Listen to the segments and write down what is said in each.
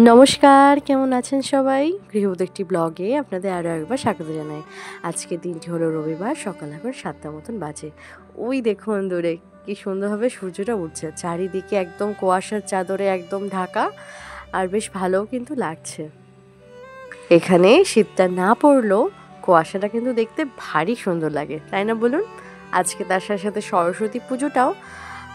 নমস্কার, কেমন আছেন সবাই? গৃহবধূ একটি ব্লগে আপনাদের আরও একবার স্বাগত জানাই। আজকের দিনটি হলো রবিবার, সকাল এখন 7টা মতন বাজে। ওই দেখুন দূরে কি সুন্দরভাবে সূর্যটা উঠছে, চারিদিকে একদম কুয়াশার চাদরে একদম ঢাকা, আর বেশ ভালোও কিন্তু লাগছে। এখানে শীতটা না পড়লেও কুয়াশাটা কিন্তু দেখতে ভারী সুন্দর লাগে, তাই না বলুন? আজকে তার সাথে সাথে সরস্বতী পুজোটাও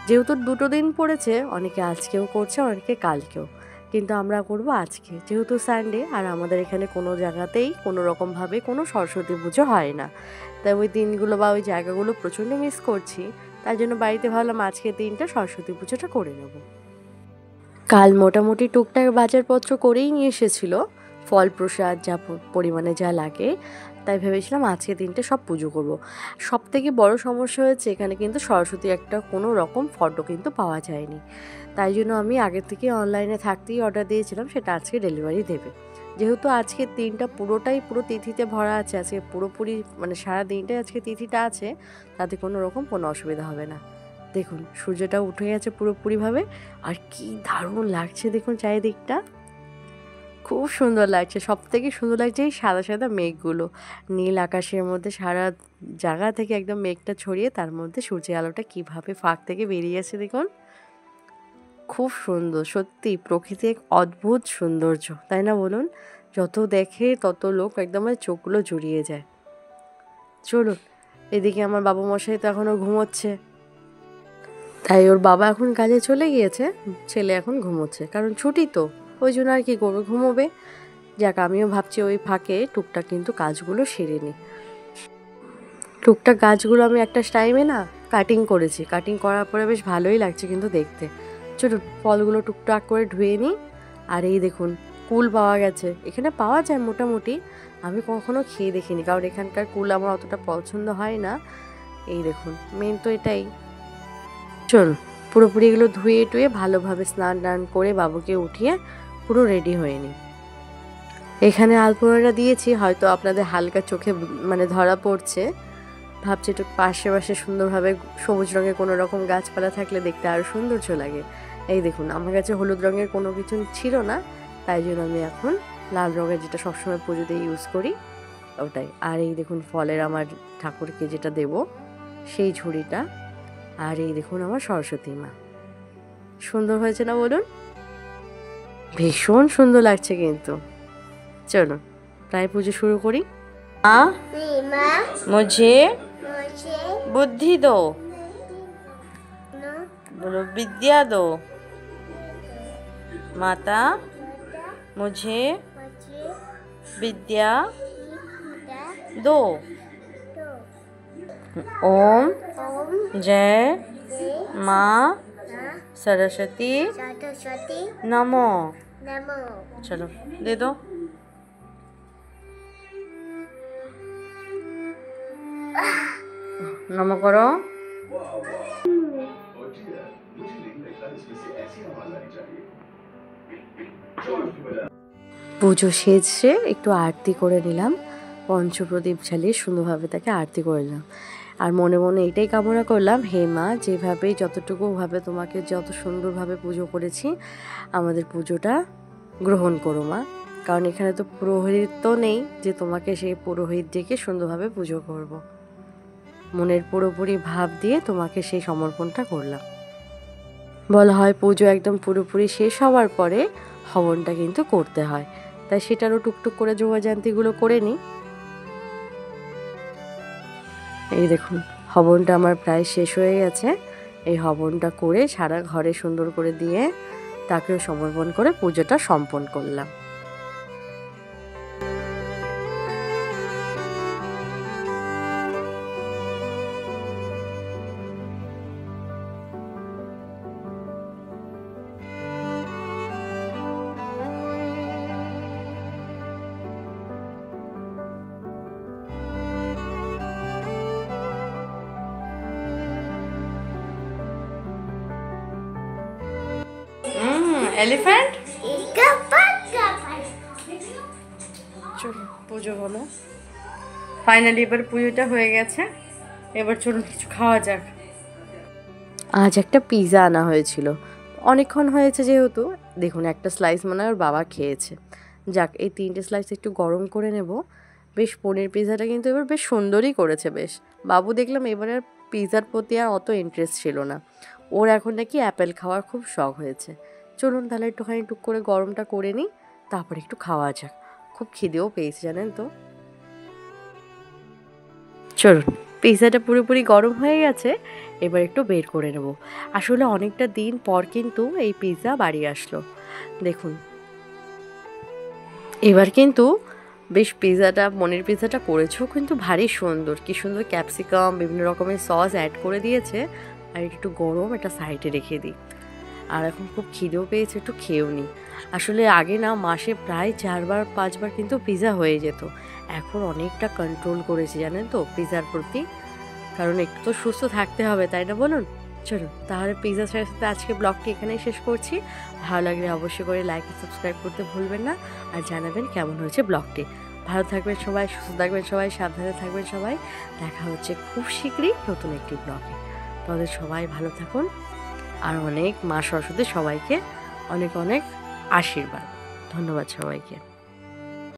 যেহেতু দুটো দিন পড়েছে, অনেকে আজকেও করছে, অনেকে কালকেও, কিন্তু আমরা করব আজকে, যেহেতু সানডে। আর আমাদের এখানে কোনো জায়গাতেই কোনো রকমভাবে কোনো সরস্বতী পুজো হয় না, তাই ওই দিনগুলো বা ওই জায়গাগুলো প্রচণ্ড মিস করছি। তাই জন্য বাড়িতে ভাবলাম আজকের দিনটা সরস্বতী পুজোটা করে নেব। কাল মোটামুটি টুকটাক বাজারপত্র করেই নিয়ে এসেছিল, ফল প্রসাদ যা পরিমাণে যা লাগে, তাই ভেবেছিলাম আজকে দিনটা সব পুজো করব। সব থেকে বড় সমস্যা হয়েছে এখানে কিন্তু সরস্বতী একটা কোনো রকম ফটো কিন্তু পাওয়া যায়নি, তাই জন্য আমি আগে থেকে অনলাইনে থাকতেই অর্ডার দিয়েছিলাম, সেটা আজকে ডেলিভারি দেবে। যেহেতু আজকের দিনটা পুরোটাই পুরো তিথিতে ভরা আছে, আজকে পুরোপুরি মানে সারা দিনটাই আজকে তিথিটা আছে, তাতে কোনো রকম কোনো অসুবিধা হবে না। দেখুন সূর্যটা উঠে গেছে পুরোপুরিভাবে, আর কি দারুণ লাগছে দেখুন চারিদিকটা, খুব সুন্দর লাগছে। সব থেকে সুন্দর লাগছে এই সাদা সাদা মেঘগুলো, নীল আকাশের মধ্যে সারা জায়গা থেকে একদম মেঘটা ছড়িয়ে, তার মধ্যে সূর্যের আলোটা কিভাবে ফাঁক থেকে বেরিয়ে আসে দেখুন, খুব সুন্দর। সত্যি প্রকৃতি এক অদ্ভুত সৌন্দর্য, তাই না বলুন? যত দেখে তত লোক একদম চোখগুলো জুড়িয়ে যায়। চলুন, এদিকে আমার বাবু মশাই তো এখনও ঘুমোচ্ছে, তাই ওর বাবা এখন কাজে চলে গিয়েছে, ছেলে এখন ঘুমোচ্ছে, কারণ ছুটি তো, ওই জন্য আর কি করবে, ঘুমোবে। যাক, আমিও ভাবছি ওই ফাঁকে টুকটাক কিন্তু কাজগুলো সেরে নিই। টুকটাক গাছগুলো আমি একটা টাইমে না কাটিং করেছি, কাটিং করার পরে বেশ ভালোই লাগছে কিন্তু দেখতে। চলুন ফলগুলো টুকটাক করে ধুয়ে নিই। আর এই দেখুন কুল পাওয়া গেছে, এখানে পাওয়া যায় মোটামুটি, আমি কখনো খেয়ে দেখিনি, কারণ এখানকার কুল আমার অতটা পছন্দ হয় না। এই দেখুন মেন তো এটাই। চলুন পুরোপুরি এগুলো ধুয়ে টুয়ে ভালোভাবে স্নান টান করে বাবুকে উঠিয়ে পুরো রেডি হয়ে নিই। এখানে আলপনাটা দিয়েছি, হয়তো আপনাদের হালকা চোখে মানে ধরা পড়ছে, ভাবছি একটু পাশে পাশে সুন্দরভাবে সবুজ রঙের কোনো রকম গাছপালা থাকলে দেখতে আরও সৌন্দর্য লাগে। এই দেখুন আমার কাছে হলুদ রঙের কোনো কিছু ছিল না, তাই জন্য আমি এখন লাল রঙের, যেটা সবসময় পুজোতে ইউজ করি, ওটাই। আর এই দেখুন ফলের আমার ঠাকুরকে যেটা দেব সেই ঝুড়িটা, আর এই দেখুন আমার সরস্বতী মা। সুন্দর হয়েছে না বলুন? ভীষণ সুন্দর লাগছে কিন্তু। চলো প্রায় পুজো শুরু করি। मुझे बुद्धि दो, बोलो विद्या दो, माता मुझे विद्या दो। ओम जय माँ सरस्वती नमो। चलो दे दो। নমো করো। পুজো সেজে একটু আরতি করে নিলাম, পঞ্চপ্রদীপ জ্বালিয়ে সুন্দরভাবে তাকে আরতি করে নিলাম। আর মনে মনে এটাই কামনা করলাম, হে মা, যেভাবে যতটুকুভাবে তোমাকে যত সুন্দরভাবে পুজো করেছি, আমাদের পুজোটা গ্রহণ করো মা। কারণ এখানে তো পুরোহিত তো নেই যে তোমাকে সেই পুরোহিত ডেকে সুন্দরভাবে পুজো করব। মনের পুরোপুরি ভাব দিয়ে তোমাকে সেই সমর্পণটা করলাম। বলা হয় পুজো একদম পুরোপুরি শেষ হওয়ার পরে হবনটা কিন্তু করতে হয়, তাই সেটারও টুকটুক করে জোগাড়যন্ত্রগুলো করে নিই। এই দেখুন হবনটা আমার প্রায় শেষ হয়ে গেছে। এই হবনটা করে সারা ঘরে সুন্দর করে দিয়ে তাকেও সমর্পণ করে পুজোটা সম্পন্ন করলাম। এলিফ্যান্ট চলো পুজো হলো ফাইনালি, এবার পুজোটা হয়ে গেছে, এবার চলুন কিছু খাওয়া যাক। আজ একটা পিৎজা আনা হয়েছিল, অনেকক্ষণ হয়েছে যেহেতু দেখুন একটা স্লাইস মনে হয় ওর বাবা খেয়েছে। যাক, এই 3টে স্লাইস একটু গরম করে নেব। বেশ পনির পিৎজাটা কিন্তু এবার বেশ সুন্দরই করেছে বেশ। বাবু দেখলাম এবার আর পিৎজার প্রতি আর অত ইন্টারেস্ট ছিল না, ওর এখন নাকি অ্যাপেল খাওয়ার খুব শখ হয়েছে। চলুন তাহলে একটুখানি টুক করে গরমটা করে নিই, তারপরে একটু খাওয়া যাক। খুব খিদেও পেয়েছে জানেন তো। চলুন, পিৎজাটা পুরোপুরি গরম হয়ে গেছে, এবার একটু বের করে নেব। আসলে অনেকটা দিন পর কিন্তু এই পিৎজা বাড়ি আসলো। দেখুন এবার কিন্তু বেশ পনির পিৎজাটা করেছো কিন্তু ভারী সুন্দর, কি সুন্দর ক্যাপসিকাম বিভিন্ন রকমের সস অ্যাড করে দিয়েছে। আর একটু গরম, এটা সাইডে রেখে দিই। আর এখন খুব খিদেও পেয়েছে, একটু খেয়েও নিই। আসলে আগে না মাসে প্রায় 4-5বার কিন্তু পিৎজা হয়ে যেত, এখন অনেকটা কন্ট্রোল করেছি জানেন তো পিৎজার প্রতি, কারণ একটু তো সুস্থ থাকতে হবে তাই না বলুন। চলুন তাহলে পিৎজার সাথে সাথে আজকে ব্লগটি এখানেই শেষ করছি। ভালো লাগলে অবশ্যই করে লাইক সাবস্ক্রাইব করতে ভুলবেন না, আর জানাবেন কেমন হয়েছে ব্লগটি। ভালো থাকবেন সবাই, সুস্থ থাকবেন সবাই, সাবধানে থাকবেন সবাই। দেখা হচ্ছে খুব শীঘ্রই নতুন একটি ব্লগে। তাদের সবাই ভালো থাকুন, আর অনেক মা সরস্বতী সবাইকে অনেক অনেক আশীর্বাদ। ধন্যবাদ সবাইকে।